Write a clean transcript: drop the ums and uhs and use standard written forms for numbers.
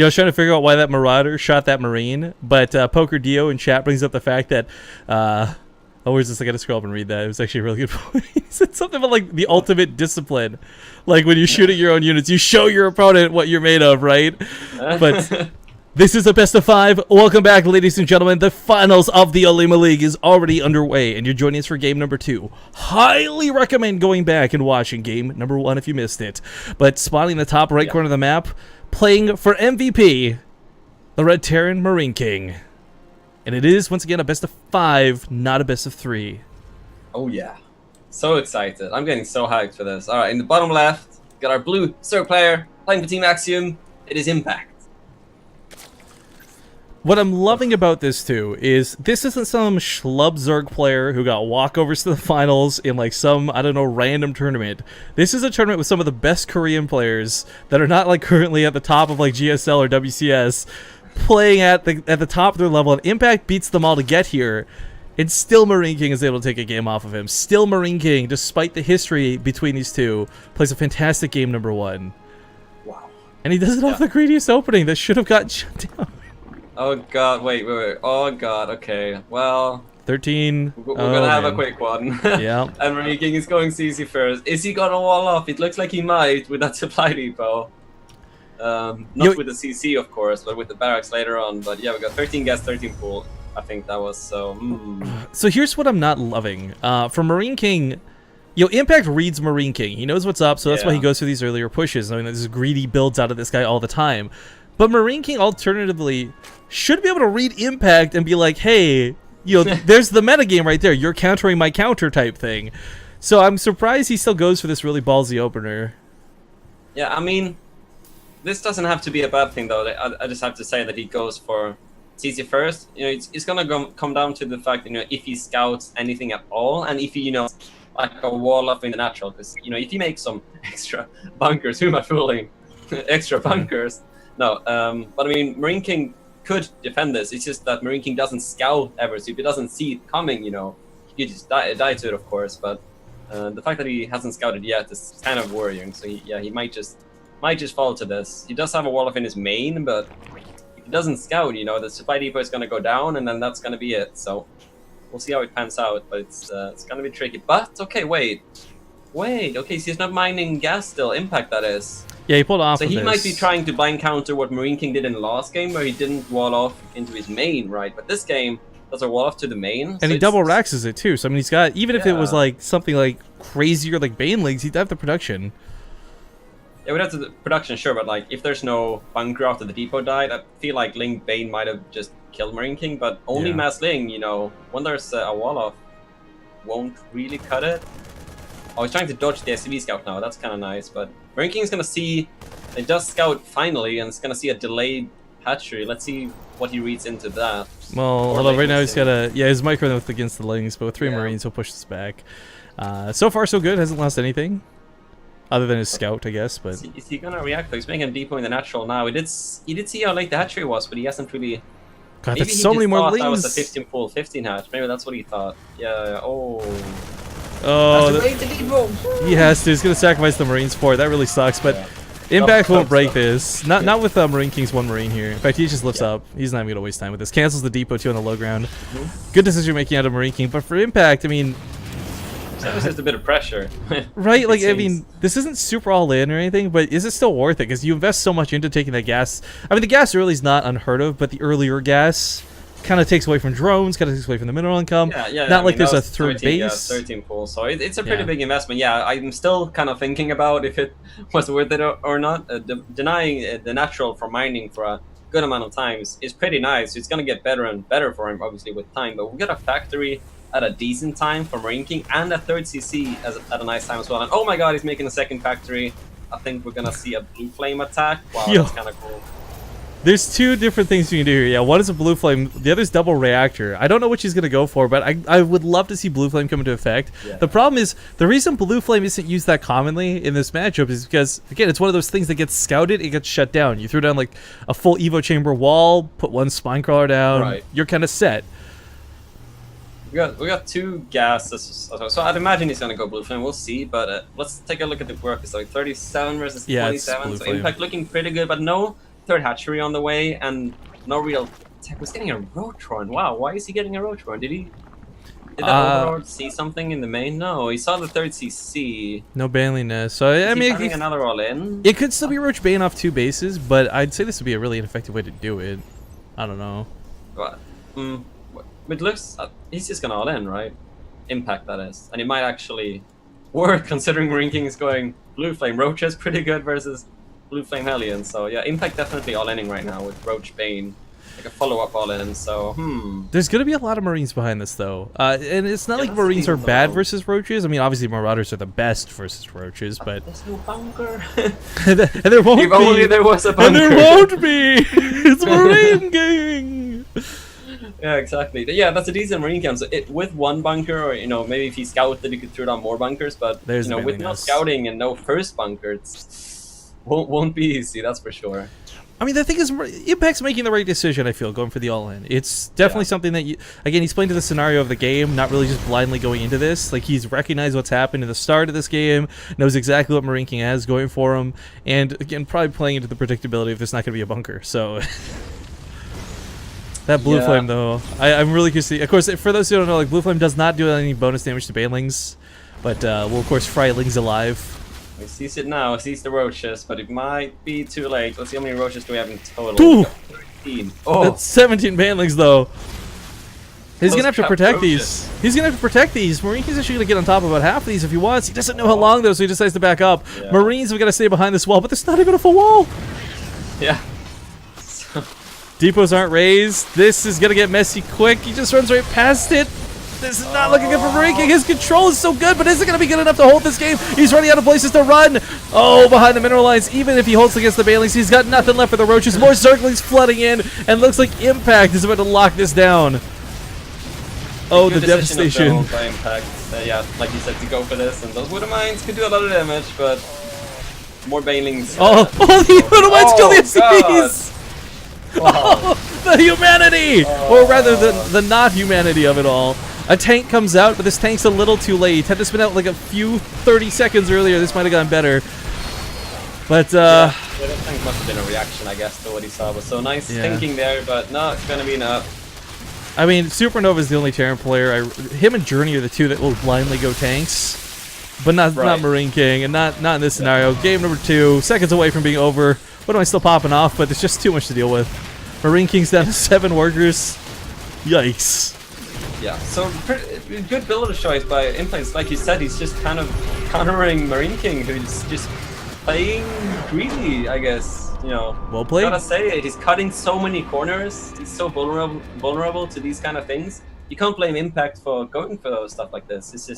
I was trying to figure out why that Marauder shot that Marine, but Poker Dio in chat brings up the fact that, oh, where's this? I gotta scroll up and read that. It was actually a really good point. He said something about, like, the ultimate discipline. Like, when you're shooting your own units, you show your opponent what you're made of, right? But this is a best of 5. Welcome back, ladies and gentlemen. The finals of the Olimoleague is already underway, and you're joining us for game number 2. Highly recommend going back and watching game number 1 if you missed it. But spawning in the top right corner of the map, playing for MVP, the Red Terran MarineKing. And it is, once again, a best of 5, not a best of 3. Oh, yeah. So excited. I'm getting so hyped for this. All right, in the bottom left, got our blue Zerg player playing for Team Axiom. It is Impact. What I'm loving about this, too, is this isn't some schlub Zerg player who got walkovers to the finals in, like, some, I don't know, random tournament. This is a tournament with some of the best Korean players that are not, like, currently at the top of, like, GSL or WCS, playing at the top of their level, and Impact beats them all to get here, and still MarineKing is able to take a game off of him. Still MarineKing, despite the history between these two, plays a fantastic game number 1. Wow. And he does it off the greediest opening that should have gotten shut down. Oh god, wait. Oh god, okay. Well, 13. We're gonna have a quick one. Yeah. And MarineKing is going CC first. Is he gonna wall off? It looks like he might with that supply depot. Not with the CC, of course, but with the barracks later on. But yeah, we got 13 gas, 13 pool. I think that was so. So here's what I'm not loving. For MarineKing, Impact reads MarineKing. He knows what's up, so that's why he goes through these earlier pushes. I mean, there's greedy builds out of this guy all the time. But MarineKing, alternatively, should be able to read Impact and be like, hey, there's the metagame right there. You're countering my counter type thing. So I'm surprised he still goes for this really ballsy opener. Yeah, I mean, this doesn't have to be a bad thing, though. I just have to say that he goes for CC first. It's gonna come down to the fact, if he scouts anything at all, and if he, like a wall up in the natural. Because, if he makes some extra bunkers, who am I fooling? Extra bunkers. No, but I mean, MarineKing could defend this. It's just that MarineKing doesn't scout ever, so if he doesn't see it coming, he just die to it, of course. But the fact that he hasn't scouted yet is kind of worrying. So he might just fall to this. He does have a wall off in his main, but if he doesn't scout, the supply depot is going to go down, and then that's going to be it. So we'll see how it pans out, but it's going to be tricky. But okay, wait. Okay, so he's not mining gas still. Impact, that is. Yeah, he pulled off. So he might be trying to blind counter what MarineKing did in the last game, where he didn't wall off into his main, right? But this game does a wall off to the main, and he double raxes it too. So I mean, he's got, even if it was like something like crazier like Bane Leagues, he'd have the production. Yeah, we'd have the production, sure, but like if there's no bunker after the depot died, I feel like Ling Bane might have just killed MarineKing, but only Mass Ling, when there's a wall off, won't really cut it. Oh, he's trying to dodge the SCV scout now. That's kind of nice, but MarineKing is going to see... It does scout finally, and it's going to see a delayed hatchery. Let's see what he reads into that. Well, although right now he's got a... Yeah, his micro with against the Lings, but with 3 Marines, he'll push this back. So far, so good. Hasn't lost anything. Other than his scout, I guess, but... Is he going to react, though? He's making a depot in the natural now. He did see how late the hatchery was, but he hasn't really... God, that's so many more Lings! That was a 15 pool, 15 hatch. Maybe that's what he thought. Yeah, oh... Oh, he has to. He's going to sacrifice the Marines for it. That really sucks, but Impact won't break this. Not with MarineKing's 1 Marine here. In fact, he just lifts up. He's not even going to waste time with this. Cancels the depot, too, on the low ground. Good decision making out of MarineKing, but for Impact, I mean... That was just a bit of pressure. Right? Like, I mean, this isn't super all in or anything, but is it still worth it? Because you invest so much into taking that gas. I mean, the gas early is not unheard of, but the earlier gas... kind of takes away from drones, kind of takes away from the mineral income. Not like there's a third base. 13 pool, so it's a pretty big investment. Yeah, I'm still kind of thinking about if it was worth it or not. Denying the natural for mining for a good amount of times is pretty nice. It's going to get better and better for him, obviously, with time. But we got a factory at a decent time for MarineKing and a 3rd CC at a nice time as well. And oh my god, he's making a 2nd factory. I think we're going to see a blue flame attack. Wow, that's kind of cool. There's 2 different things you can do here. Yeah, one is a blue flame, the other is double reactor. I don't know which he's going to go for, but I would love to see blue flame come into effect. Yeah. The problem is, the reason blue flame isn't used that commonly in this matchup is because, again, it's one of those things that gets scouted, it gets shut down. You throw down like a full Evo chamber wall, put 1 spine crawler down, you're kind of set. We got 2 gases, so I'd imagine he's going to go blue flame. We'll see, but let's take a look at the work. It's like 37 versus 27, so flame. Impact looking pretty good, but no third hatchery on the way, and no real tech. Was getting a Rotron. Wow, why is he getting a Rotron? Did that Overlord see something in the main? No, he saw the third CC. No Baneliness. So I mean, having another all-in. It could still be Roach Bane off 2 bases, but I'd say this would be a really ineffective way to do it. I don't know. What? It looks. He's just gonna all-in, right? Impact, that is, and it might actually work considering MarineKing is going Blue Flame. Roach is pretty good versus Blue Flame Hellion, so yeah, Impact definitely all-inning right now with Roach Bane. Like a follow-up all-in, so There's gonna be a lot of Marines behind this though, and it's not like Marines are bad versus Roaches. I mean, obviously Marauders are the best versus Roaches, but there's no bunker. and there won't if be. only there was a bunker. And there won't be. It's MarineKing. Yeah, exactly. Yeah, that's a decent Marine camp. So with one bunker, or maybe if he scouted, he could throw down more bunkers. But there's with no scouting and no first bunker, it's won't be easy. That's for sure. I mean, the thing is, Impact's making the right decision, I feel, going for the all-in. It's definitely something that, again, he's playing to the scenario of the game, not really just blindly going into this. Like, he's recognized what's happened in the start of this game, knows exactly what MarineKing has going for him, and, again, probably playing into the predictability if there's not going to be a bunker, so... That Blue Flame, though, I'm really curious to see. Of course, for those who don't know, like, Blue Flame does not do any bonus damage to Banelings, but will, of course, fry Lings alive. He sees it now, sees the Roaches, but it might be too late. Let's see how many Roaches do we have in total. Ooh! 13. Oh! That's 17 Banelings, though. He's gonna have to protect these. He's gonna have to protect these. MarineKing's actually gonna get on top of about half of these if he wants. He doesn't know how long, though, so he decides to back up. Yeah. Marines have got to stay behind this wall, but there's not even a full wall. Yeah. Depots aren't raised. This is gonna get messy quick. He just runs right past it. This is not looking good for MarineKing. His control is so good, but is it going to be good enough to hold this game? He's running out of places to run. Oh, behind the mineral lines. Even if he holds against the Banelings, he's got nothing left for the Roaches. More Zerglings flooding in, and looks like Impact is about to lock this down. Oh, the devastation. By Impact. Yeah, like you said, to go for this, and those Widow Mines could do a lot of damage, but more Banelings. The Widow Mines kill the SCPs! Oh, the humanity! Or rather, the not humanity of it all. A tank comes out, but this tank's a little too late. Had this been out like a few 30 seconds earlier, this might have gone better. But, yeah, that tank must have been a reaction, I guess, to what he saw. Was so nice thinking there, but not gonna be enough. I mean, Supernova is the only Terran player. Him and Journey are the two that will blindly go tanks. But not MarineKing, and not in this scenario. Game number 2, seconds away from being over. What am I still popping off? But there's just too much to deal with. MarineKing's down to 7 workers. Yikes. Yeah, so good builder choice by Implants. Like you said, he's just kind of countering MarineKing, who's just playing greedy, I guess. Well played. Gotta say it. He's cutting so many corners. He's so vulnerable to these kind of things. You can't blame Impact for going for stuff like this. It's just